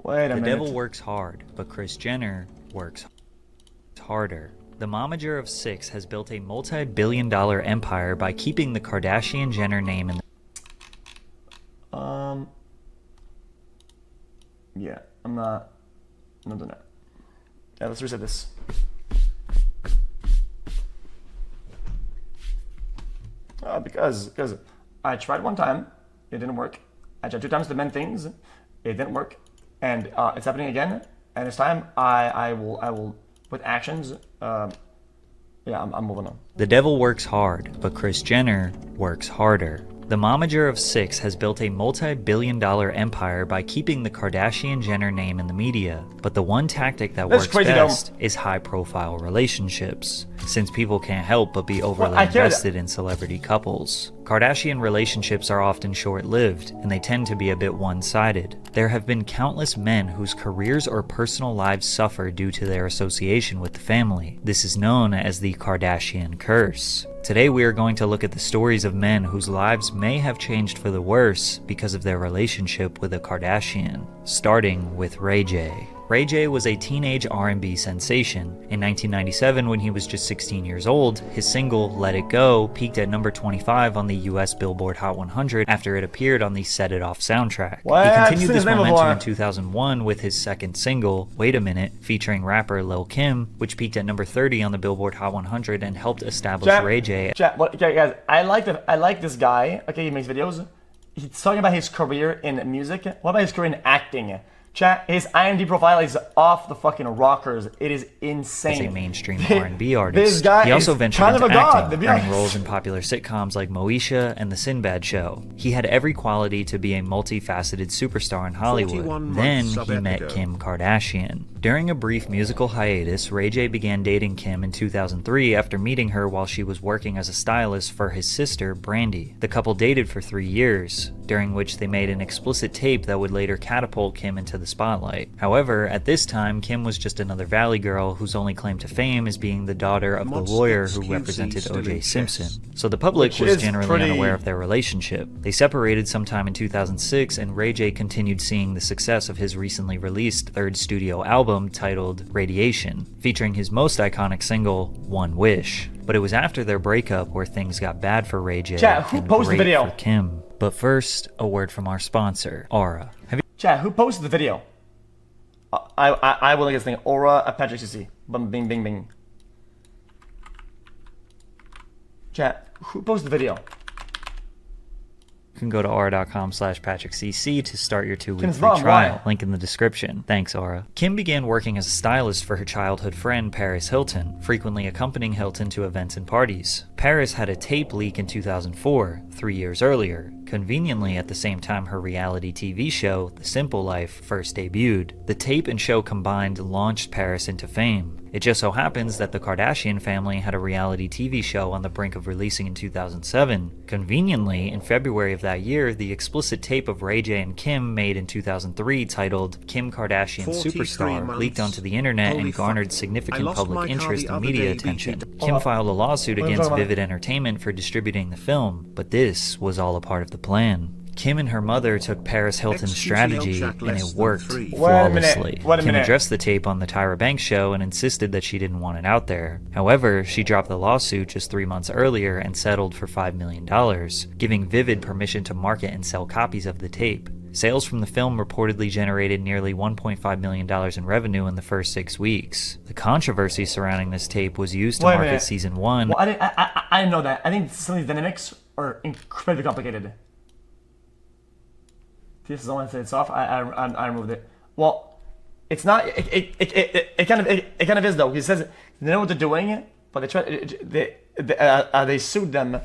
Wait a minute. The devil works hard, but Kris Jenner works harder. The momager of 6 has built a multi-billion-dollar empire by keeping the Kardashian Jenner name in the... Yeah, I'm not doing that. Yeah, let's reset this. Because I tried one time, it didn't work. I tried 2 times to mend things, it didn't work, and it's happening again. And this time, I will with actions. Yeah, I'm moving on. The devil works hard, but Kris Jenner works harder. The momager of 6 has built a multi-billion-dollar empire by keeping the Kardashian Jenner name in the media, but the one tactic that works best is high-profile relationships, since people can't help but be overly invested in celebrity couples. Kardashian relationships are often short-lived, and they tend to be a bit one-sided. There have been countless men whose careers or personal lives suffer due to their association with the family. This is known as the Kardashian curse. Today we are going to look at the stories of men whose lives may have changed for the worse because of their relationship with a Kardashian, starting with Ray J. Ray J was a teenage R&B sensation. In 1997, when he was just 16 years old, his single, Let It Go, peaked at number 25 on the US Billboard Hot 100 after it appeared on the Set It Off soundtrack. He continued this momentum in 2001 with his second single, Wait a Minute, featuring rapper Lil' Kim, which peaked at number 30 on the Billboard Hot 100 and helped establish Ray J. Okay, guys, I like this guy. Okay, he makes videos. He's talking about his career in music. What about his career in acting? Chat, his IMDb profile is off the fucking rockers. It is insane. As a mainstream R&B artist, this guy he also is ventured kind into of a god, acting, playing roles in popular sitcoms like Moesha and The Sinbad Show. He had every quality to be a multifaceted superstar in Hollywood. Then he met Kim Kardashian. During a brief musical hiatus, Ray J began dating Kim in 2003 after meeting her while she was working as a stylist for his sister, Brandy. The couple dated for 3 years, during which they made an explicit tape that would later catapult Kim into the spotlight. However, at this time, Kim was just another valley girl whose only claim to fame is being the daughter of the lawyer who represented O.J. Simpson. So the public was generally unaware of their relationship. They separated sometime in 2006, and Ray J continued seeing the success of his recently released third studio album titled Radiation, featuring his most iconic single, One Wish. But it was after their breakup where things got bad for Ray J and great for Kim. But first, a word from our sponsor, Aura. Chat, who posted the video? I will look at this thing. Aura at Patrick XQc. Bing, bing, bing. Chat, who posted the video? You can go to aura.com/PatrickCC to start your 2-week free trial. Link in the description. Thanks, Aura. Kim began working as a stylist for her childhood friend Paris Hilton, frequently accompanying Hilton to events and parties. Paris had a tape leak in 2004, 3 years earlier, conveniently at the same time her reality TV show, The Simple Life, first debuted. The tape and show combined launched Paris into fame. It just so happens that the Kardashian family had a reality TV show on the brink of releasing in 2007. Conveniently, in February of that year, the explicit tape of Ray J and Kim made in 2003 titled Kim Kardashian Superstar leaked onto the internet and garnered significant public interest and media attention. Kim filed a lawsuit against Vivid Entertainment for distributing the film, but this was all a part of the plan. Kim and her mother took Paris Hilton's strategy, and it worked flawlessly. Kim addressed the tape on the Tyra Banks show and insisted that she didn't want it out there. However, she dropped the lawsuit just 3 months earlier and settled for $5 million, giving Vivid permission to market and sell copies of the tape. Sales from the film reportedly generated nearly $1.5 million in revenue in the first 6 weeks. The controversy surrounding this tape was used to market season 1. Well, I didn't know that. I think some of these dynamics are incredibly complicated. This is the one that said it's off. I removed it. Well, it's not. It kind of is though. He says they know what they're doing, but they sued them.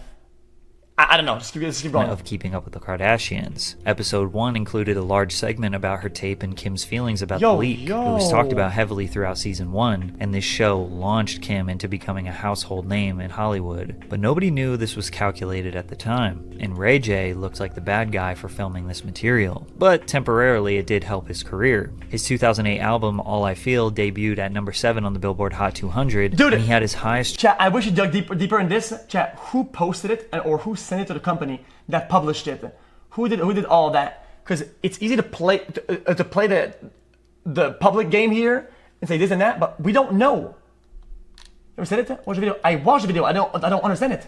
I don't know. Just keep going. Of Keeping Up with the Kardashians. Episode 1 included a large segment about her tape and Kim's feelings about the leak. It was talked about heavily throughout season 1, and this show launched Kim into becoming a household name in Hollywood. But nobody knew this was calculated at the time, and Ray J looked like the bad guy for filming this material. But temporarily, it did help his career. His 2008 album, All I Feel, debuted at number 7 on the Billboard Hot 200, and he had his highest... Chat, I wish you dug deeper in this. Chat, who posted it or who sent it to the company that published it? Who did all of that? Because it's easy to play the public game here and say this and that, but we don't know. You ever said it? Watch the video. I watched the video. I don't understand it.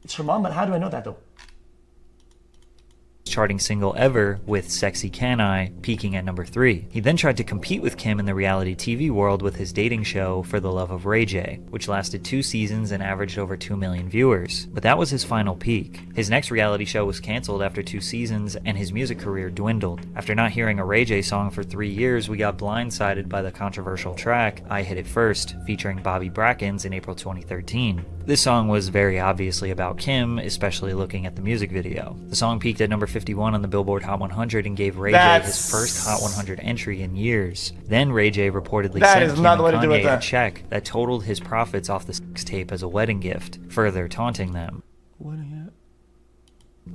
It's your mom, but how do I know that though? Charting single ever with Sexy Can I peaking at number 3. He then tried to compete with Kim in the reality TV world with his dating show For the Love of Ray J, which lasted 2 seasons and averaged over 2 million viewers. But that was his final peak. His next reality show was cancelled after 2 seasons and his music career dwindled. After not hearing a Ray J song for 3 years, we got blindsided by the controversial track I Hit It First, featuring Bobby Brackens in April 2013. This song was very obviously about Kim, especially looking at the music video. The song peaked at number 51 on the Billboard Hot 100 and gave Ray J his first Hot 100 entry in years. Then Ray J reportedly sent Kim and Kanye a check that totaled his profits off the sex tape as a wedding gift, further taunting them.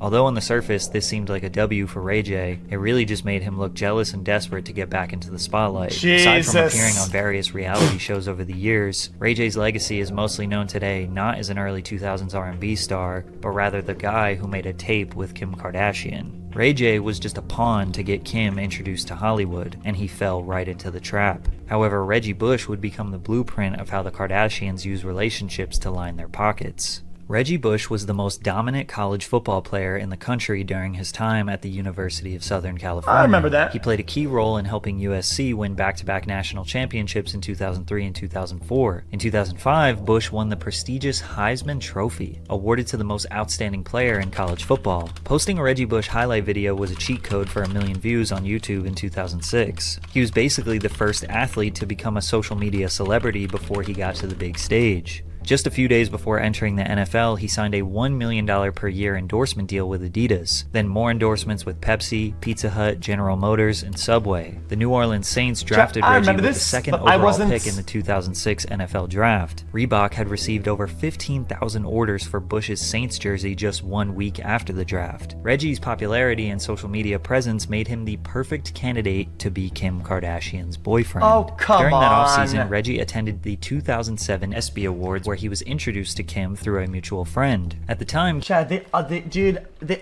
Although on the surface this seemed like a W for Ray J, it really just made him look jealous and desperate to get back into the spotlight. Aside from appearing on various reality shows over the years, Ray J's legacy is mostly known today not as an early 2000s R&B star, but rather the guy who made a tape with Kim Kardashian. Ray J was just a pawn to get Kim introduced to Hollywood, and he fell right into the trap. However, Reggie Bush would become the blueprint of how the Kardashians use relationships to line their pockets. Reggie Bush was the most dominant college football player in the country during his time at the University of Southern California. I remember that. He played a key role in helping USC win back-to-back national championships in 2003 and 2004. In 2005, Bush won the prestigious Heisman Trophy, awarded to the most outstanding player in college football. Posting a Reggie Bush highlight video was a cheat code for 1 million views on YouTube in 2006. He was basically the first athlete to become a social media celebrity before he got to the big stage. Just a few days before entering the NFL, he signed a $1 million per year endorsement deal with Adidas, then more endorsements with Pepsi, Pizza Hut, General Motors, and Subway. The New Orleans Saints drafted Reggie with the second overall pick in the 2006 NFL Draft. Reebok had received over 15,000 orders for Bush's Saints jersey just 1 week after the draft. Reggie's popularity and social media presence made him the perfect candidate to be Kim Kardashian's boyfriend. Oh, come During that on. offseason, Reggie attended the 2007 ESPY Awards, where he was introduced to Kim through a mutual friend. At the time, Chad, they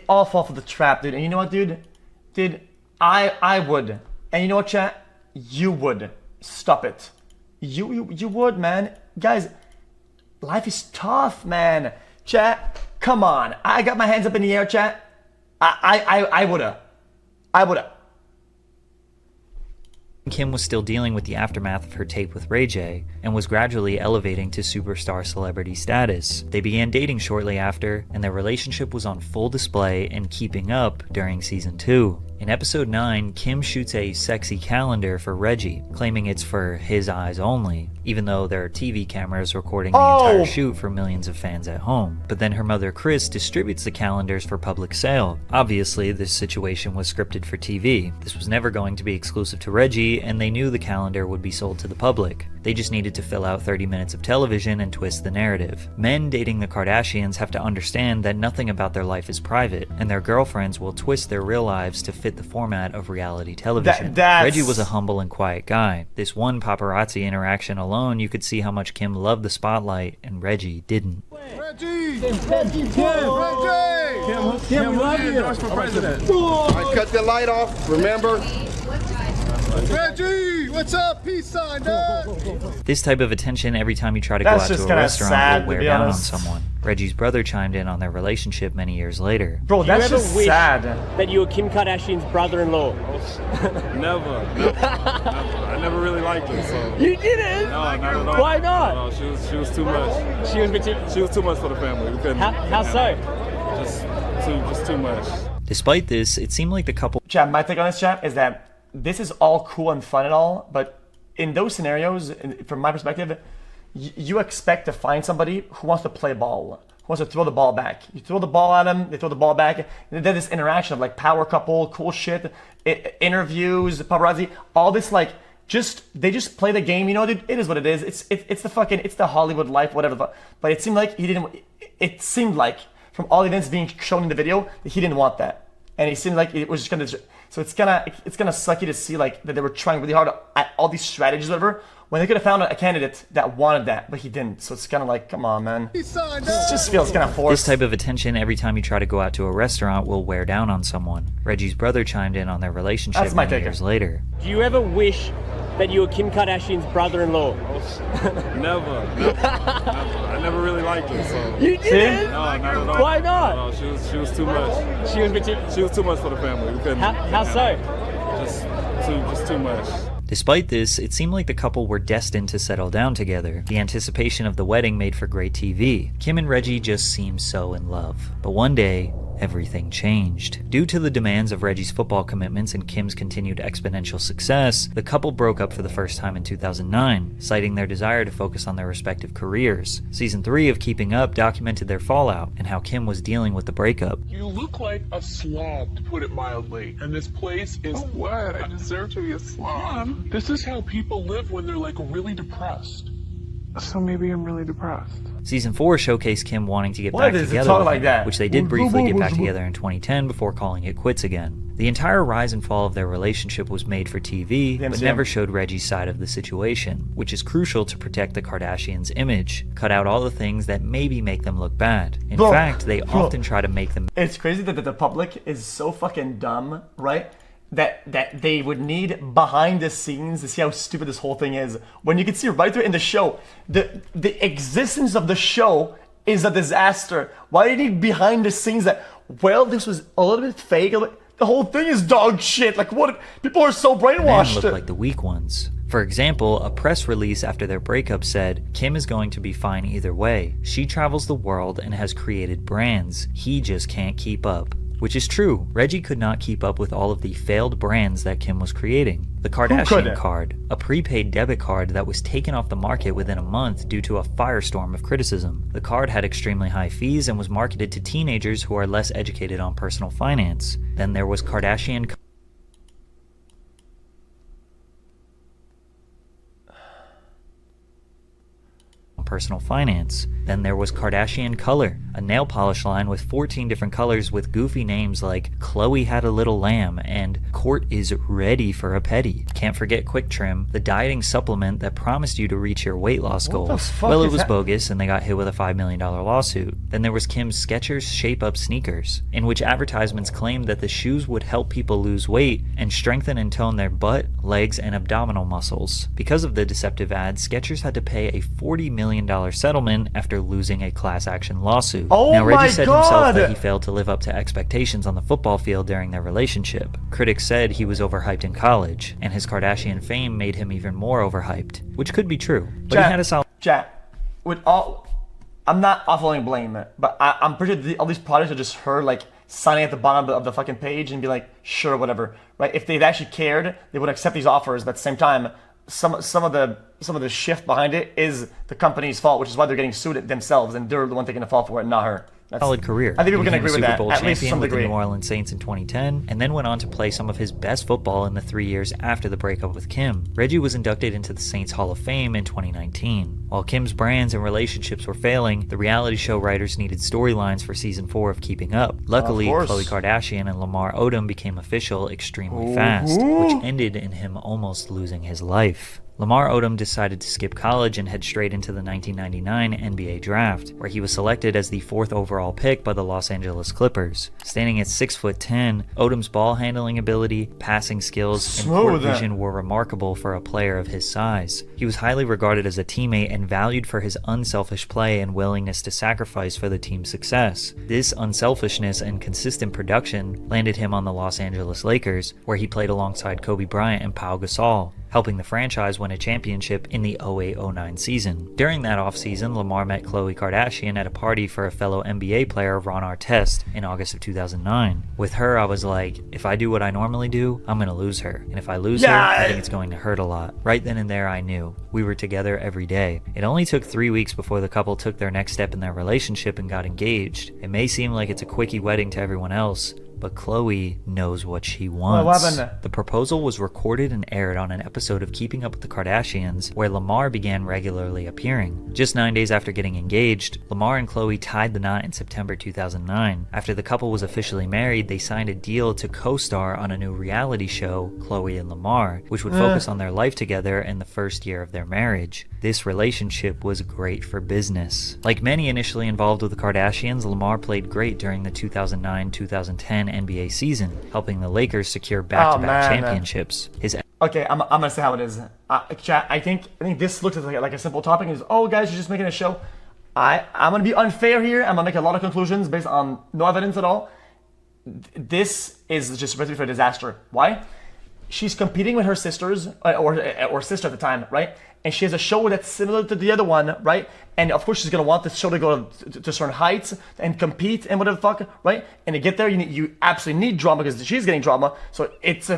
all fall for the trap, dude. And you know what, dude? Dude, I would. And you know what, Chad? You would. Stop it. You would, man. Guys, life is tough, man. Chad, come on. I got my hands up in the air, Chad. I woulda. I woulda. Kim was still dealing with the aftermath of her tape with Ray J and was gradually elevating to superstar celebrity status. They began dating shortly after, and their relationship was on full display and keeping up during season 2. In episode 9, Kim shoots a sexy calendar for Reggie, claiming it's for his eyes only, even though there are TV cameras recording the entire shoot for millions of fans at home. But then her mother Kris distributes the calendars for public sale. Obviously, this situation was scripted for TV. This was never going to be exclusive to Reggie, and they knew the calendar would be sold to the public. They just needed to fill out 30 minutes of television and twist the narrative. Men dating the Kardashians have to understand that nothing about their life is private, and their girlfriends will twist their real lives to fit the format of reality television. Reggie was a humble and quiet guy. This one paparazzi interaction alone, you could see how much Kim loved the spotlight and Reggie didn't. Reggie! Kim, love you! For president. I cut the light off, remember? Reggie! What's up? Peace sign, dog! This type of attention every time you try to go out to a restaurant will wear down on someone. Reggie's brother chimed in on their relationship many years later. Bro, that's just sad. That you were Kim Kardashian's brother-in-law? Never. I never really liked her, so. You didn't? No, not at all. Why not? No, she was too much. She She was too much for the family. We couldn't. How so? Just too much. Despite this, it seemed like the couple. Chat, my take on this, chat, is that this is all cool and fun and all, but in those scenarios, from my perspective, you expect to find somebody who wants to play ball, who wants to throw the ball back. You throw the ball at them, they throw the ball back. And then this interaction of like power couple, cool shit, interviews, paparazzi, all this like they just play the game, you know, dude. It is what it is. It's the Hollywood life, whatever. But it seemed like it seemed like from all the events being shown in the video that he didn't want that, and it seemed like it was just gonna So it's gonna suck you to see like that they were trying really hard at all these strategies, whatever, when they could have found a candidate that wanted that, but he didn't. So it's kind of like, come on, man. It just feels kind of forced. This type of attention every time you try to go out to a restaurant will wear down on someone. Reggie's brother chimed in on their relationship many years later. Do you ever wish that you were Kim Kardashian's brother-in-law? Never. I never really liked her, so. You didn't? No, not at all. Why not? No, she was too much. She was too. She was too much for the family. We couldn't. How so? Just too much. Despite this, it seemed like the couple were destined to settle down together. The anticipation of the wedding made for great TV. Kim and Reggie just seemed so in love. But one day, everything changed. Due to the demands of Reggie's football commitments and Kim's continued exponential success, the couple broke up for the first time in 2009, citing their desire to focus on their respective careers. Season 3 of Keeping Up documented their fallout and how Kim was dealing with the breakup. You look like a slob, to put it mildly, and this place is what? I deserve to be a slob. This is how people live when they're like really depressed. So maybe I'm really depressed. Season 4 showcased Kim wanting to get back together with him, which they did briefly get back together in 2010 before calling it quits again. The entire rise and fall of their relationship was made for TV, but never showed Reggie's side of the situation, which is crucial to protect the Kardashians' image. Cut out all the things that maybe make them look bad. In fact, they often try to make them... It's crazy that the public is so fucking dumb, right? That they would need behind the scenes to see how stupid this whole thing is. When you can see right there in the show, the existence of the show is a disaster. Why do you need behind the scenes that, well, this was a little bit fake? The whole thing is dog shit. Like, what? People are so brainwashed. Men look like the weak ones. For example, a press release after their breakup said, Kim is going to be fine either way. She travels the world and has created brands. He just can't keep up. Which is true. Reggie could not keep up with all of the failed brands that Kim was creating. The Kardashian card, a prepaid debit card that was taken off the market within a month due to a firestorm of criticism. The card had extremely high fees and was marketed to teenagers who are less educated on personal finance. Then there was Kardashian personal finance. Then there was Kardashian Color, a nail polish line with 14 different colors with goofy names like Khloe Had a Little Lamb and Court is Ready for a Petty. Can't forget Quick Trim, the dieting supplement that promised you to reach your weight loss goals. Well, it was bogus and they got hit with a $5 million lawsuit. Then there was Kim's Skechers Shape Up sneakers, in which advertisements claimed that the shoes would help people lose weight and strengthen and tone their butt, legs, and abdominal muscles. Because of the deceptive ads, Skechers had to pay a $40 million settlement after losing a class action lawsuit. Now, Reggie said himself that he failed to live up to expectations on the football field during their relationship. Critics said he was overhyped in college, and his Kardashian fame made him even more overhyped, which could be true. But he had a solid... I'm not offering blame, but I'm pretty sure all these products are just her, like, signing at the bottom of the fucking page and be like, sure, whatever, right? If they'd actually cared, they would accept these offers, but at the same time, some of the shift behind it is the company's fault, which is why they're getting sued themselves, and they're the one taking the fall for it, not her. Solid career. I think people can agree with that. Super Bowl champion with the New Orleans Saints in 2010, and then went on to play some of his best football in the 3 years after the breakup with Kim. Reggie was inducted into the Saints Hall of Fame in 2019. While Kim's brands and relationships were failing, the reality show writers needed storylines for season 4 of Keeping Up. Luckily, Khloe Kardashian and Lamar Odom became official extremely fast, which ended in him almost losing his life. Lamar Odom decided to skip college and head straight into the 1999 NBA draft, where he was selected as the 4th overall pick by the Los Angeles Clippers. Standing at 6'10", Odom's ball handling ability, passing skills, and court vision were remarkable for a player of his size. He was highly regarded as a teammate and valued for his unselfish play and willingness to sacrifice for the team's success. This unselfishness and consistent production landed him on the Los Angeles Lakers, where he played alongside Kobe Bryant and Pau Gasol, helping the franchise win a championship in the 08-09 season. During that offseason, Lamar met Khloe Kardashian at a party for a fellow NBA player, Ron Artest, in August of 2009. With her, I was like, if I do what I normally do, I'm gonna lose her. And if I lose her, I think it's going to hurt a lot. Right then and there, I knew. We were together every day. It only took 3 weeks before the couple took their next step in their relationship and got engaged. It may seem like it's a quickie wedding to everyone else, but Khloe knows what she wants. What happened? The proposal was recorded and aired on an episode of Keeping Up with the Kardashians, where Lamar began regularly appearing. Just 9 days after getting engaged, Lamar and Khloe tied the knot in September 2009. After the couple was officially married, they signed a deal to co-star on a new reality show, Khloe and Lamar, which would focus on their life together in the first year of their marriage. This relationship was great for business. Like many initially involved with the Kardashians, Lamar played great during the 2009-2010 NBA season, helping the Lakers secure back-to-back championships. Okay, I'm gonna say how it is. Chat, I think this looks like a simple topic. Is, oh guys, you're just making a show. I'm gonna be unfair here. I'm gonna make a lot of conclusions based on no evidence at all. This is just recipe for a disaster. Why? She's competing with her sisters, or sister at the time, right? And she has a show that's similar to the other one, right? And of course she's gonna want the show to go to certain heights and compete and whatever the fuck, right? And to get there, you absolutely need drama because she's getting drama. So it's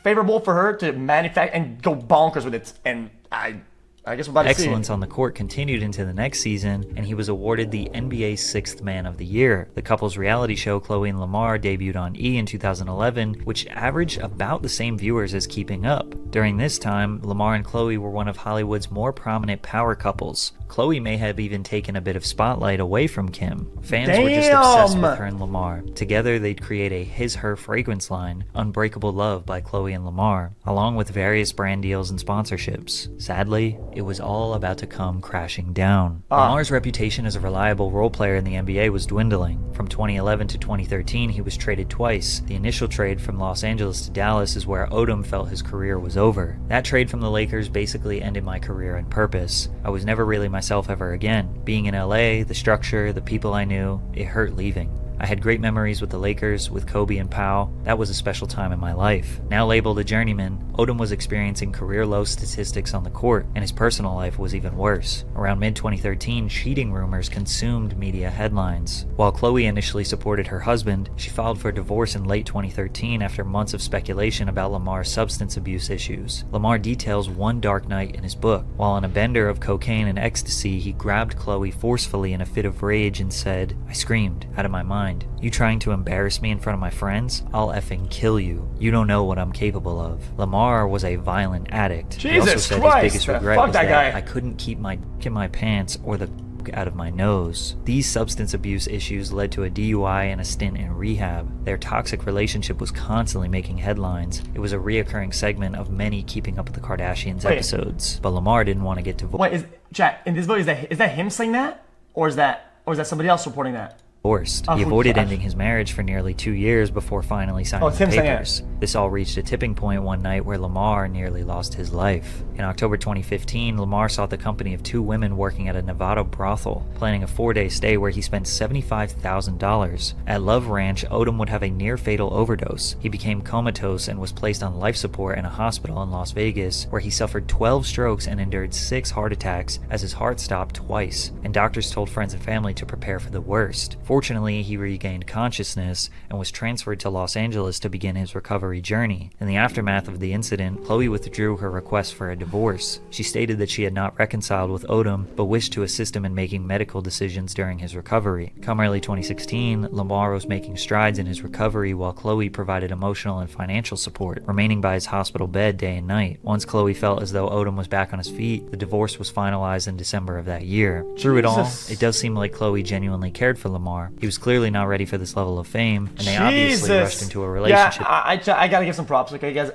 favorable for her to manufacture and go bonkers with it. And I guess we're about to see. Excellence on the court continued into the next season, and he was awarded the NBA's Sixth Man of the Year. The couple's reality show, Khloe and Lamar, debuted on E! in 2011, which averaged about the same viewers as Keeping Up. During this time, Lamar and Khloe were one of Hollywood's more prominent power couples. Khloe may have even taken a bit of spotlight away from Kim. Fans were just obsessed with her and Lamar. Together, they'd create a his-her fragrance line, Unbreakable Love by Khloe and Lamar, along with various brand deals and sponsorships. Sadly, it was all about to come crashing down. Lamar's reputation as a reliable role player in the NBA was dwindling. From 2011 to 2013, he was traded twice. The initial trade from Los Angeles to Dallas is where Odom felt his career was over. That trade from the Lakers basically ended my career and purpose. I was never really myself ever again. Being in LA, the structure, the people I knew, it hurt leaving. I had great memories with the Lakers, with Kobe and Pau. That was a special time in my life. Now labeled a journeyman, Odom was experiencing career-low statistics on the court, and his personal life was even worse. Around mid-2013, cheating rumors consumed media headlines. While Khloe initially supported her husband, she filed for divorce in late 2013 after months of speculation about Lamar's substance abuse issues. Lamar details one dark night in his book. While on a bender of cocaine and ecstasy, he grabbed Khloe forcefully in a fit of rage and said, "I screamed, out of my mind. You trying to embarrass me in front of my friends? I'll effing kill you. You don't know what I'm capable of." Lamar was a violent addict. Jesus He also said Christ, his biggest regret fuck was that that guy. I couldn't keep my dick in my pants or the out of my nose. These substance abuse issues led to a DUI and a stint in rehab. Their toxic relationship was constantly making headlines. It was a reoccurring segment of many Keeping Up with the Kardashians episodes. But Lamar didn't want to get divorced. Wait, chat, in this video, is that him saying that? Or is that somebody else reporting that? He avoided ending his marriage for nearly 2 years before finally signing the papers. This all reached a tipping point one night where Lamar nearly lost his life. In October 2015, Lamar sought the company of 2 women working at a Nevada brothel, planning a 4-day stay where he spent $75,000. At Love Ranch, Odom would have a near-fatal overdose. He became comatose and was placed on life support in a hospital in Las Vegas, where he suffered 12 strokes and endured 6 heart attacks as his heart stopped twice, and doctors told friends and family to prepare for the worst. Fortunately, he regained consciousness and was transferred to Los Angeles to begin his recovery journey. In the aftermath of the incident, Khloe withdrew her request for a divorce. She stated that she had not reconciled with Odom, but wished to assist him in making medical decisions during his recovery. Come early 2016, Lamar was making strides in his recovery while Khloe provided emotional and financial support, remaining by his hospital bed day and night. Once Khloe felt as though Odom was back on his feet, the divorce was finalized in December of that year. Through it all, it does seem like Khloe genuinely cared for Lamar. He was clearly not ready for this level of fame, and they obviously rushed into a relationship. Yeah, I gotta give some props, okay, guys.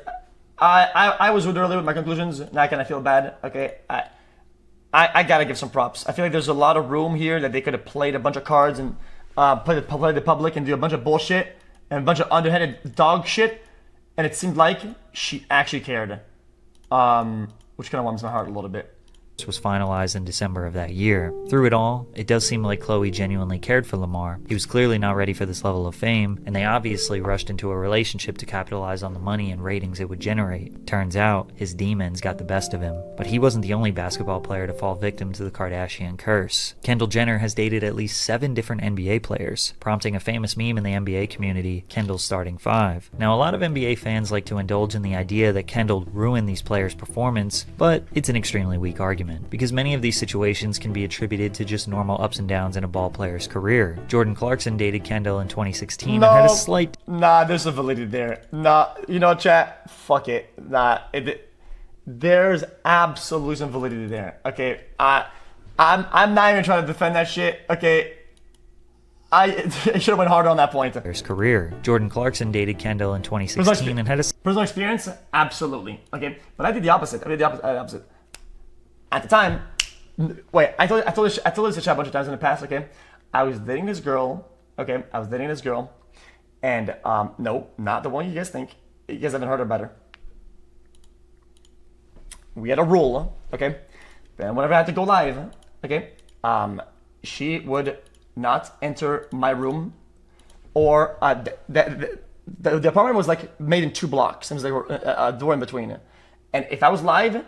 I was rude earlier with my conclusions. Now I kind of feel bad, okay. I gotta give some props. I feel like there's a lot of room here that they could have played a bunch of cards and play the public and do a bunch of bullshit and a bunch of underhanded dog shit, and it seemed like she actually cared, which kind of warms my heart a little bit. Was finalized in December of that year. Through it all, it does seem like Khloe genuinely cared for Lamar. He was clearly not ready for this level of fame, and they obviously rushed into a relationship to capitalize on the money and ratings it would generate. Turns out, his demons got the best of him. But he wasn't the only basketball player to fall victim to the Kardashian curse. Kendall Jenner has dated at least 7 different NBA players, prompting a famous meme in the NBA community, Kendall's starting 5. Now, a lot of NBA fans like to indulge in the idea that Kendall ruined these players' performance, but it's an extremely weak argument. argument, because many of these situations can be attributed to just normal ups and downs in a ball player's career. Jordan Clarkson dated Kendall in 2016 and had a slight... Nah, there's a validity there. Nah, you know, chat, fuck it. Nah, there's absolute validity there. Okay, I'm not even trying to defend that shit. Okay, I should have went harder on that point. His career. Jordan Clarkson dated Kendall in 2016 and had a... Personal experience? Absolutely. Okay, but I did the opposite. At the time, wait, I told this to chat a bunch of times in the past, okay? I was dating this girl, okay? And, no, not the one you guys think. You guys haven't heard about her. We had a rule, okay? Then whenever I had to go live, okay? She would not enter my room, or the apartment was like made in 2 blocks, and there was like a door in between. And if I was live,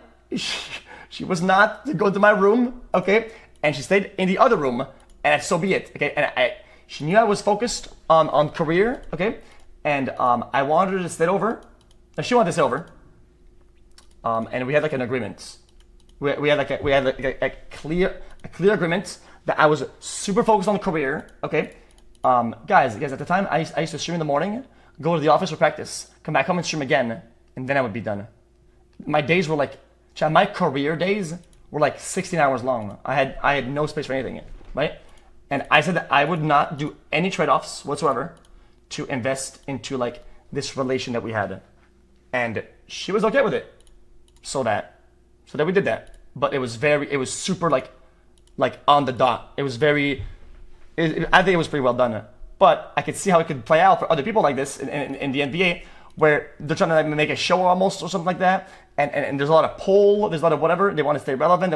she was not to go to my room, okay? And she stayed in the other room, and so be it, okay? And she knew I was focused on career, okay? And I wanted her to stay over. She wanted to stay over. And we had like an agreement. We had a clear agreement that I was super focused on career, okay? Guys, at the time, I used to stream in the morning, go to the office for practice, come back home and stream again, and then I would be done. My days were like, my career days were like 16 hours long. I had no space for anything, right? And I said that I would not do any trade-offs whatsoever to invest into like this relation that we had. And she was okay with it. So that we did that. But it was super like on the dot. It was I think it was pretty well done. But I could see how it could play out for other people like this in the NBA, where they're trying to like make a show almost or something like that. And there's a lot of pull, there's a lot of whatever. They want to stay relevant.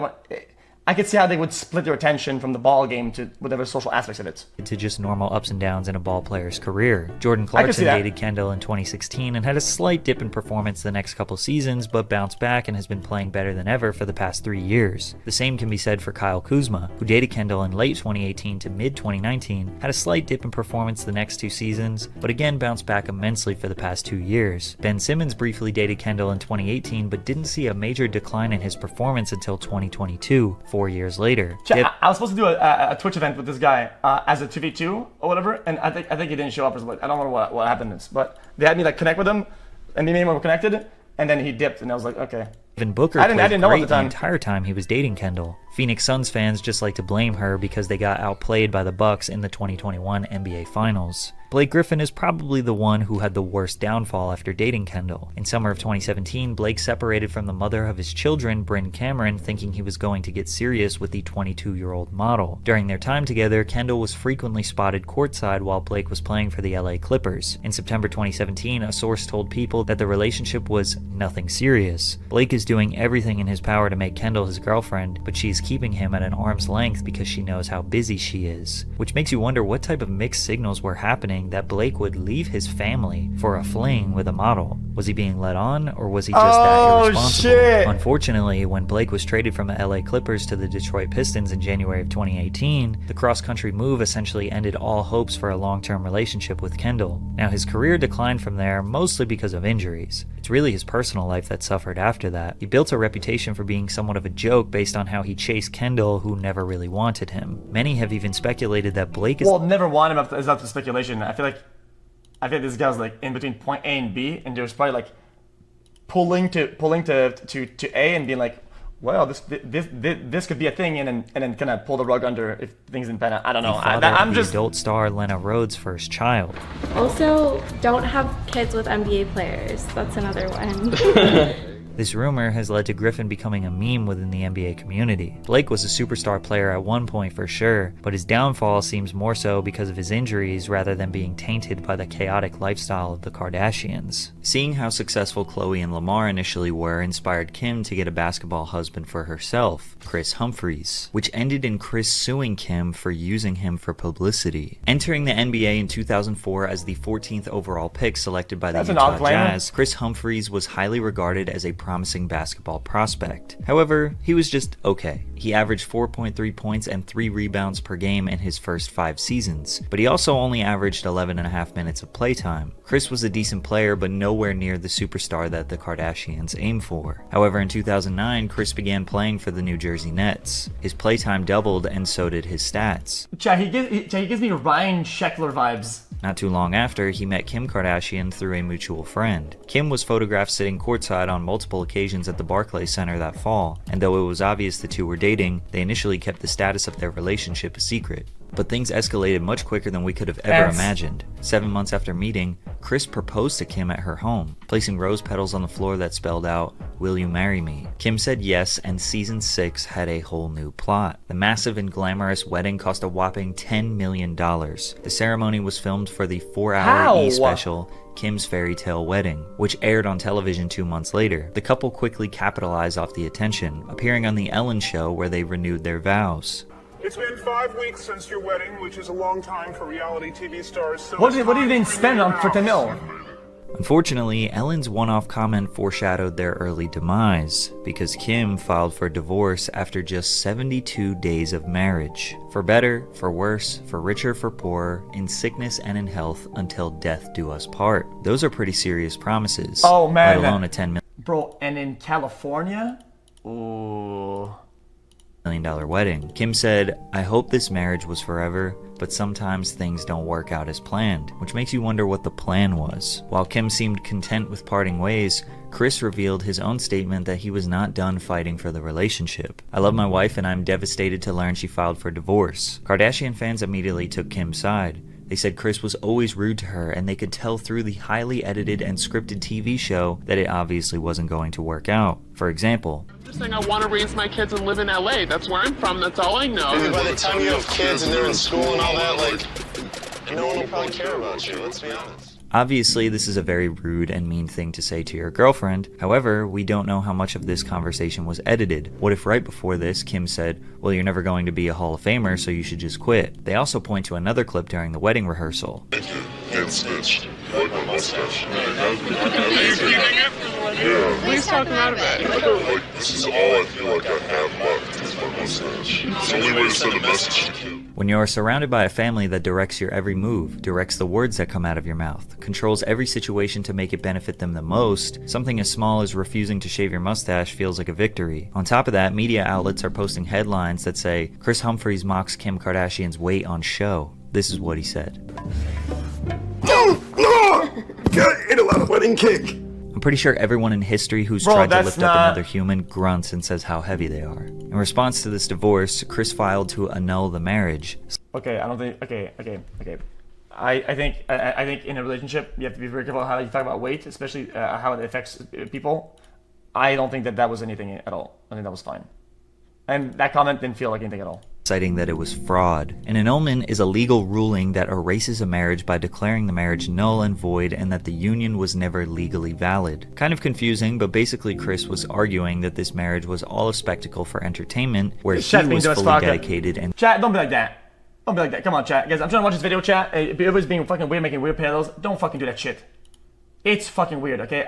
I could see how they would split their attention from the ball game to whatever social aspects of it. To just normal ups and downs in a ball player's career. Jordan Clarkson dated Kendall in 2016 and had a slight dip in performance the next couple seasons, but bounced back and has been playing better than ever for the past 3 years. The same can be said for Kyle Kuzma, who dated Kendall in late 2018 to mid 2019, had a slight dip in performance the next 2 seasons, but again bounced back immensely for the past 2 years. Ben Simmons briefly dated Kendall in 2018, but didn't see a major decline in his performance until 2022. 4 years later. I was supposed to do a Twitch event with this guy as a 2v2 or whatever, and I think he didn't show up. I don't know what happened, but they had me like connect with him, and me and him were connected, and then he dipped, and I was like, okay. Devin Booker I didn't know at the entire time he was dating Kendall. Phoenix Suns fans just like to blame her because they got outplayed by the Bucks in the 2021 NBA Finals. Blake Griffin is probably the one who had the worst downfall after dating Kendall. In summer of 2017, Blake separated from the mother of his children, Bryn Cameron, thinking he was going to get serious with the 22-year-old model. During their time together, Kendall was frequently spotted courtside while Blake was playing for the LA Clippers. In September 2017, a source told People that the relationship was nothing serious. Blake is doing everything in his power to make Kendall his girlfriend, but she's keeping him at an arm's length because she knows how busy she is. Which makes you wonder what type of mixed signals were happening that Blake would leave his family for a fling with a model. Was he being led on, or was he just that irresponsible? Shit. Unfortunately, when Blake was traded from the LA Clippers to the Detroit Pistons in January of 2018, the cross-country move essentially ended all hopes for a long-term relationship with Kendall. Now, his career declined from there mostly because of injuries. It's really his personal life that suffered after that. He built a reputation for being somewhat of a joke based on how he chased Kendall, who never really wanted him. Many have even speculated that Blake is... Well, never wanted him is up to speculation. I feel like this guy was like in between point A and B, and there was probably like pulling to A and being like, well, this could be a thing, and then kind of pull the rug under if things didn't pan out. I don't know. I'm just adult star Lena Rhodes' first child. Also, don't have kids with NBA players. That's another one. This rumor has led to Griffin becoming a meme within the NBA community. Blake was a superstar player at one point for sure, but his downfall seems more so because of his injuries rather than being tainted by the chaotic lifestyle of the Kardashians. Seeing how successful Khloe and Lamar initially were inspired Kim to get a basketball husband for herself, Kris Humphries, which ended in Kris suing Kim for using him for publicity. Entering the NBA in 2004 as the 14th overall pick selected by the Utah Jazz, Kris Humphries was highly regarded as a promising basketball prospect. However, he was just okay. He averaged 4.3 points and 3 rebounds per game in his first 5 seasons, but he also only averaged 11.5 minutes of playtime. Kris was a decent player, but nowhere near the superstar that the Kardashians aim for. However, in 2009, Kris began playing for the New Jersey Nets. His playtime doubled, and so did his stats. Chat, he gives me Ryan Sheckler vibes. Not too long after, he met Kim Kardashian through a mutual friend. Kim was photographed sitting courtside on multiple occasions at the Barclays Center that fall, and though it was obvious the two were dating, they initially kept the status of their relationship a secret. But things escalated much quicker than we could have ever imagined. 7 months after meeting, Kris proposed to Kim at her home, placing rose petals on the floor that spelled out, "Will you marry me?" Kim said yes, and season 6 had a whole new plot. The massive and glamorous wedding cost a whopping $10 million. The ceremony was filmed for the 4-hour E! special, Kim's Fairy Tale Wedding, which aired on television 2 months later. The couple quickly capitalized off the attention, appearing on The Ellen Show where they renewed their vows. It's been 5 weeks since your wedding, which is a long time for reality TV stars. So What did they spend on for 10 mil? Unfortunately, Ellen's one-off comment foreshadowed their early demise, because Kim filed for divorce after just 72 days of marriage. For better, for worse, for richer, for poorer, in sickness and in health, until death do us part. Those are pretty serious promises. Oh man, let alone a $10 million. Bro, and in California? Ooh. $1 million wedding. Kim said, "I hope this marriage was forever, but sometimes things don't work out as planned," which makes you wonder what the plan was. While Kim seemed content with parting ways, Kris revealed his own statement that he was not done fighting for the relationship. "I love my wife and I'm devastated to learn she filed for divorce." Kardashian fans immediately took Kim's side. They said Kris was always rude to her, and they could tell through the highly edited and scripted TV show that it obviously wasn't going to work out. For example, just saying I want to raise my kids and live in LA. That's where I'm from. That's all I know. Maybe by the time you have kids and they're in school and all that, like, no one will probably care about you, let's be honest. Obviously, this is a very rude and mean thing to say to your girlfriend. However, we don't know how much of this conversation was edited. What if right before this, Kim said, "Well, you're never going to be a Hall of Famer, so you should just quit." They also point to another clip during the wedding rehearsal. Hand stitched. I like my mustache. Please talk about it. Like, this is all I feel like I have left is my mustache. It's the only way to send a message to kids. When you are surrounded by a family that directs your every move, directs the words that come out of your mouth, controls every situation to make it benefit them the most, something as small as refusing to shave your mustache feels like a victory. On top of that, media outlets are posting headlines that say, "Kris Humphries mocks Kim Kardashian's weight on show." This is what he said. Get a lot of wedding cake. I'm pretty sure everyone in history who's tried to lift up another human grunts and says how heavy they are. In response to this divorce, Kris filed to annul the marriage. Okay, I don't think. Okay. I think in a relationship you have to be very careful how you talk about weight, especially how it affects people. I don't think that was anything at all. I think that was fine, and that comment didn't feel like anything at all. Citing that it was fraud. An annulment is a legal ruling that erases a marriage by declaring the marriage null and void and that the union was never legally valid. Kind of confusing, but basically Kris was arguing that this marriage was all a spectacle for entertainment where he was fully dedicated and— Chat, don't be like that. Don't be like that. Come on, chat. Guys, I'm trying to watch this video, chat. Everybody's being fucking weird, making weird parallels. Don't fucking do that shit. It's fucking weird, okay?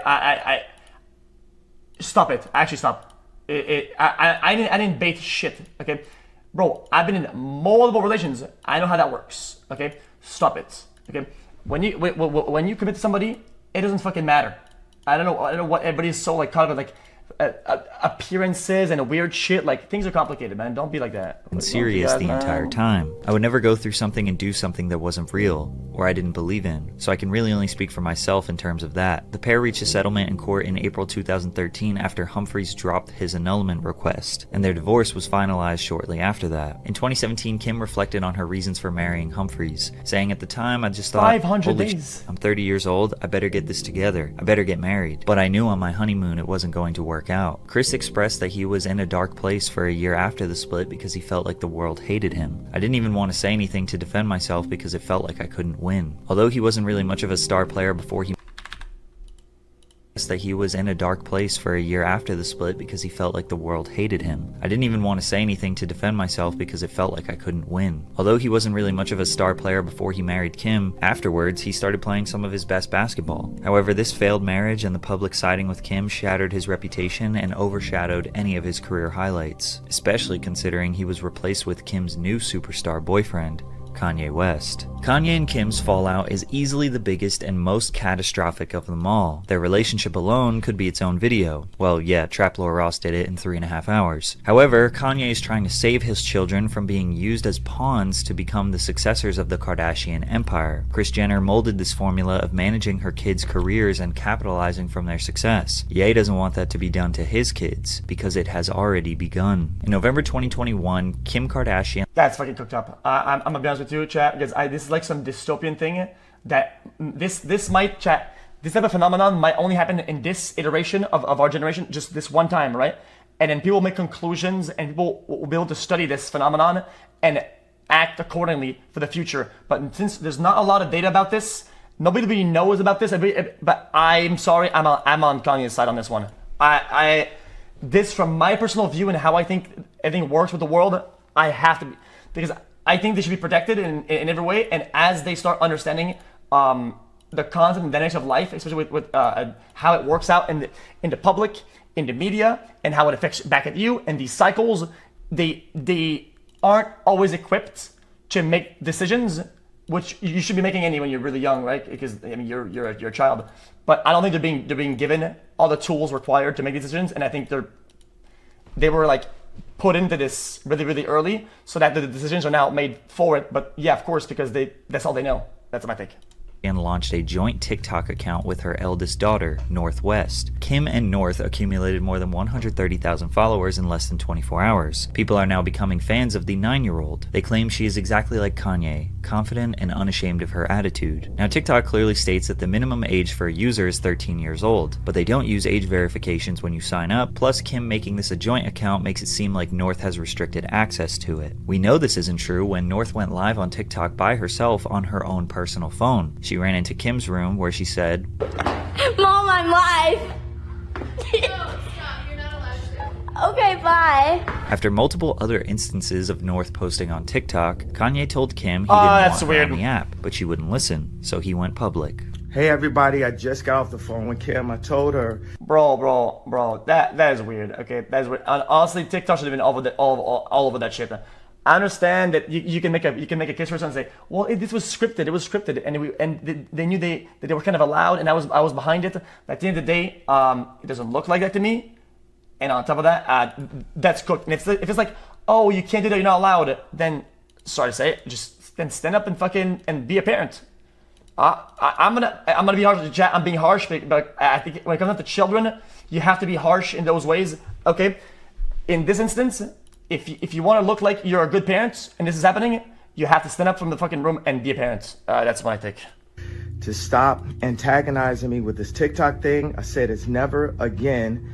Stop it. Actually, stop. I didn't bait shit, okay? Bro, I've been in multiple relations. I know how that works. Okay, stop it. Okay, when you commit to somebody, it doesn't fucking matter. I don't know what everybody's so like caught up with, like appearances and weird shit. Like, things are complicated, man. Don't be like that. And serious the entire time. I would never go through something and do something that wasn't real or I didn't believe in, so I can really only speak for myself in terms of that. The pair reached a settlement in court in April 2013 after Humphries dropped his annulment request, and their divorce was finalized shortly after that. In 2017, Kim reflected on her reasons for marrying Humphries, saying, "At the time, I just thought, 500 days. I'm 30 years old, I better get this together. I better get married." But I knew on my honeymoon it wasn't going to work out. Kris expressed that he was in a dark place for a year after the split because he felt like the world hated him. "I didn't even want to say anything to defend myself because it felt like I couldn't win." Although he wasn't really much of a star player before he West that he was in a dark place for a year after the split because he felt like the world hated him. I didn't even want to say anything to defend myself because it felt like I couldn't win. Although he wasn't really much of a star player before he married Kim, afterwards he started playing some of his best basketball. However, this failed marriage and the public siding with Kim shattered his reputation and overshadowed any of his career highlights, especially considering he was replaced with Kim's new superstar boyfriend, Kanye West. Kanye and Kim's fallout is easily the biggest and most catastrophic of them all. Their relationship alone could be its own video. Well, yeah, Trap Lord Ross did it in 3.5 hours. However, Kanye is trying to save his children from being used as pawns to become the successors of the Kardashian empire. Kris Jenner molded this formula of managing her kids' careers and capitalizing from their success. Ye doesn't want that to be done to his kids, because it has already begun. In November 2021, Kim Kardashian... That's fucking cooked up. I'm gonna be honest with you, chat, because this is like some dystopian thing that this type of phenomenon might only happen in this iteration of our generation, just this one time, right? And then people make conclusions and people will be able to study this phenomenon and act accordingly for the future. But since there's not a lot of data about this, nobody really knows about this. But I'm sorry, I'm on Kanye's side on this one. This, from my personal view and how I think everything works with the world, I have to be, because I think they should be protected in every way. And as they start understanding the concept and dynamics of life, especially with how it works out in the public, in the media, and how it affects back at you, and these cycles, they aren't always equipped to make decisions, which you should be making anyway when you're really young, right? Because I mean you're a child. But I don't think they're being given all the tools required to make these decisions, and I think they were like put into this really, really early so that the decisions are now made for it. But yeah, of course, because that's all they know. That's my take. And launched a joint TikTok account with her eldest daughter, Northwest. Kim and North accumulated more than 130,000 followers in less than 24 hours. People are now becoming fans of the 9-year-old. They claim she is exactly like Kanye, confident and unashamed of her attitude. Now, TikTok clearly states that the minimum age for a user is 13 years old, but they don't use age verifications when you sign up, plus Kim making this a joint account makes it seem like North has restricted access to it. We know this isn't true when North went live on TikTok by herself on her own personal phone. She ran into Kim's room where she said, Mom, I'm live. No, stop. You're not allowed to. Okay, bye. After multiple other instances of North posting on TikTok, Kanye told Kim he didn't want her on the app, but she wouldn't listen, so he went public. Hey everybody, I just got off the phone with Kim. I told her. Bro, that is weird. Okay, that is weird. And honestly, TikTok should have been all over that shit. I understand that you can make a case for it and say, well, this was scripted. It was scripted, and they knew that they were kind of allowed, and I was behind it. But at the end of the day, it doesn't look like that to me. And on top of that, that's cooked. And if it's like, oh, you can't do that, you're not allowed, then sorry to say it, just then stand up and be a parent. I'm gonna be harsh with the chat. I'm being harsh, but I think when it comes down to children, you have to be harsh in those ways. Okay, in this instance, if you want to look like you're a good parent and this is happening, you have to stand up from the fucking room and be a parent. That's my take. To stop antagonizing me with this TikTok thing, I said it's never again.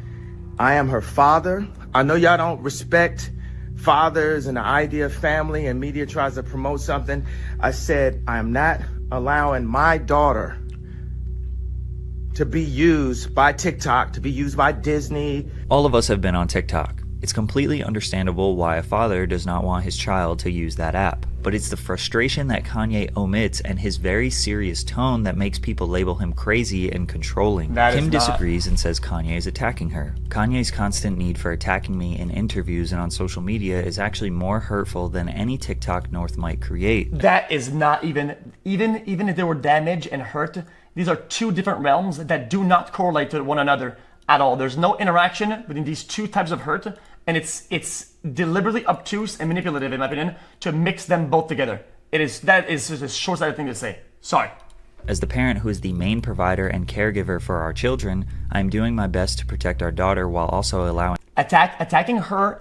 I am her father. I know y'all don't respect fathers and the idea of family, and media tries to promote something. I said I am not allowing my daughter to be used by TikTok, to be used by Disney. All of us have been on TikTok. It's completely understandable why a father does not want his child to use that app. But it's the frustration that Kanye omits and his very serious tone that makes people label him crazy and controlling. Kim disagrees and says Kanye is attacking her. Kanye's constant need for attacking me in interviews and on social media is actually more hurtful than any TikTok North might create. That is not even if there were damage and hurt, these are two different realms that do not correlate to one another at all. There's no interaction between these two types of hurt. And it's deliberately obtuse and manipulative, in my opinion, to mix them both together. That is just a short-sighted thing to say. Sorry. As the parent who is the main provider and caregiver for our children, I am doing my best to protect our daughter while also allowing... Attacking her,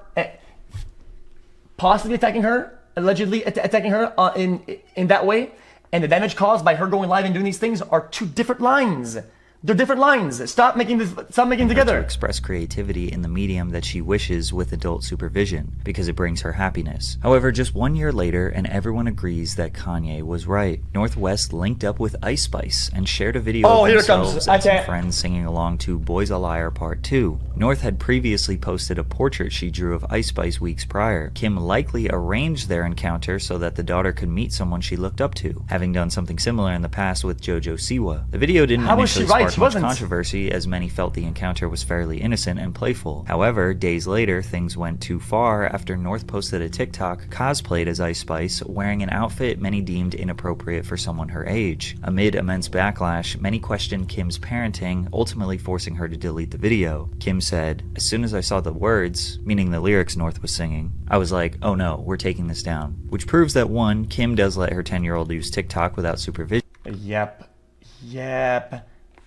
possibly attacking her, allegedly attacking her in that way, and the damage caused by her going live and doing these things are two different lines. They're different lines. Stop making them together. To express creativity in the medium that she wishes with adult supervision, because it brings her happiness. However, just 1 year later, and everyone agrees that Kanye was right. North West linked up with Ice Spice and shared a video of themselves and some friends singing along to Boys a Liar Part 2. North had previously posted a portrait she drew of Ice Spice weeks prior. Kim likely arranged their encounter so that the daughter could meet someone she looked up to, having done something similar in the past with JoJo Siwa. The video didn't initially spark much controversy, as many felt the encounter was fairly innocent and playful. However, days later, things went too far after North posted a TikTok cosplayed as Ice Spice, wearing an outfit many deemed inappropriate for someone her age. Amid immense backlash, many questioned Kim's parenting, ultimately forcing her to delete the video. Kim said, "As soon as I saw the words," meaning the lyrics North was singing, "I was like, oh no, we're taking this down." Which proves that 1, Kim does let her 10-year-old use TikTok without supervision. Yep.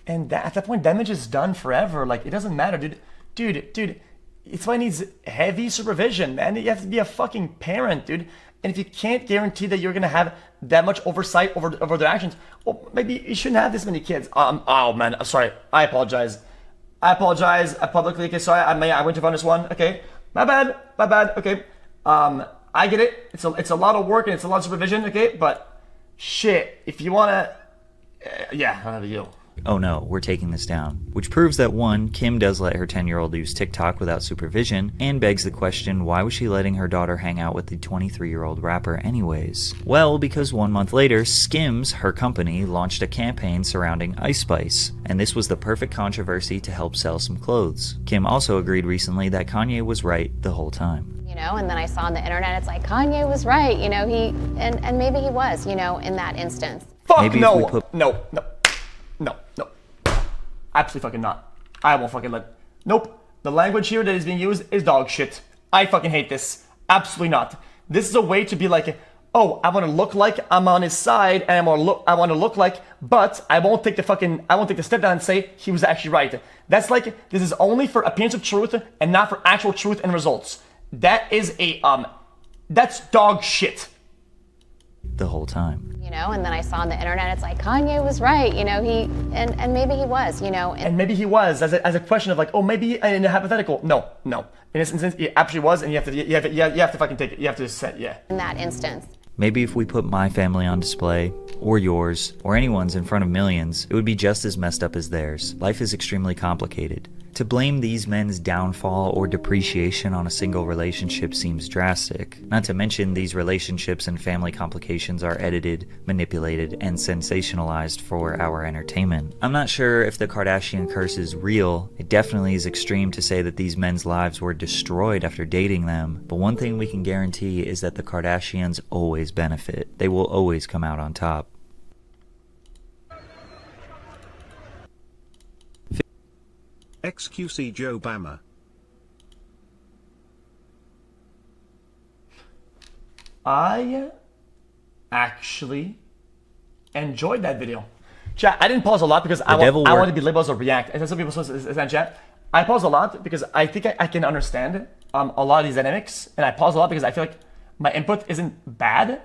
And at that point, damage is done forever. Like, it doesn't matter, dude. It's why it needs heavy supervision, man. You have to be a fucking parent, dude. And if you can't guarantee that you're gonna have that much oversight over their actions, well, maybe you shouldn't have this many kids. Oh man, I'm sorry. I apologize. I publicly. Okay, sorry. I went to on this one. Okay, my bad. Okay. I get it. It's a lot of work and it's a lot of supervision. Okay, but shit, if you wanna, yeah, I'll have you. Oh no, we're taking this down. Which proves that 1, Kim does let her 10-year-old use TikTok without supervision, and begs the question, why was she letting her daughter hang out with the 23-year-old rapper anyways? Well, because 1 month later, Skims, her company, launched a campaign surrounding Ice Spice, and this was the perfect controversy to help sell some clothes. Kim also agreed recently that Kanye was right the whole time. You know, and then I saw on the internet, it's like, Kanye was right, you know, and maybe he was, you know, in that instance. Fuck maybe no, no. Absolutely fucking not. I won't fucking let. Nope. The language here that is being used is dog shit. I fucking hate this. Absolutely not. This is a way to be like, oh, I want to look like I'm on his side, and I want to look like, but I won't take the step down and say he was actually right. That's like, this is only for appearance of truth and not for actual truth and results. That is that's dog shit. The whole time. You know, and then I saw on the internet, it's like, Kanye was right, you know, and maybe he was, you know. And maybe he was, as a question of like, oh, maybe in a hypothetical. No. In this instance, he actually was, and you have to fucking take it. You have to say, yeah. In that instance. Maybe if we put my family on display, or yours, or anyone's in front of millions, it would be just as messed up as theirs. Life is extremely complicated. To blame these men's downfall or depreciation on a single relationship seems drastic. Not to mention these relationships and family complications are edited, manipulated, and sensationalized for our entertainment. I'm not sure if the Kardashian curse is real. It definitely is extreme to say that these men's lives were destroyed after dating them, but one thing we can guarantee is that the Kardashians always benefit. They will always come out on top. xQc Joe Bama. I actually enjoyed that video. Chat, I didn't pause a lot because I want to be labeled as a react. And some people say in chat, I pause a lot because I think I can understand a lot of these dynamics, and I pause a lot because I feel like my input isn't bad,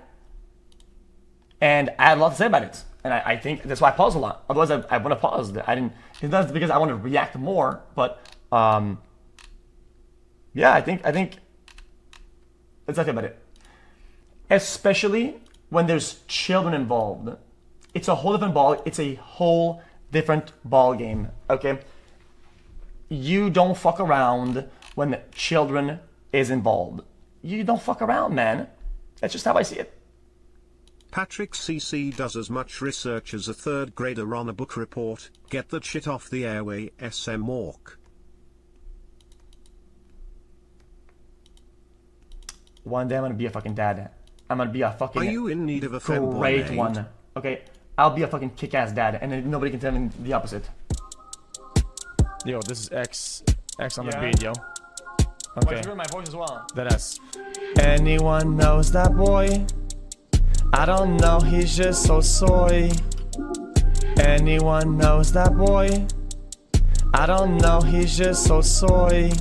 and I had a lot to say about it. And I think that's why I pause a lot. Otherwise, I wouldn't have paused. It's not because I want to react more, but yeah, I think that's nothing about it. Especially when there's children involved, it's a whole different ball. It's a whole different ball game. Okay, you don't fuck around when children is involved. You don't fuck around, man. That's just how I see it. Patrick CC does as much research as a third grader on a book report. Get that shit off the airway, SM Walk. One day I'm gonna be a fucking dad. I'm gonna be a fucking. Are you in need of a great one? Okay, I'll be a fucking kick-ass dad, and then nobody can tell me the opposite. Yo, this is X on the beat, yo. Okay. You heard my voice as well. That S. Anyone knows that boy? I don't know, he's just so soy. Anyone knows that boy? I don't know, he's just so soy.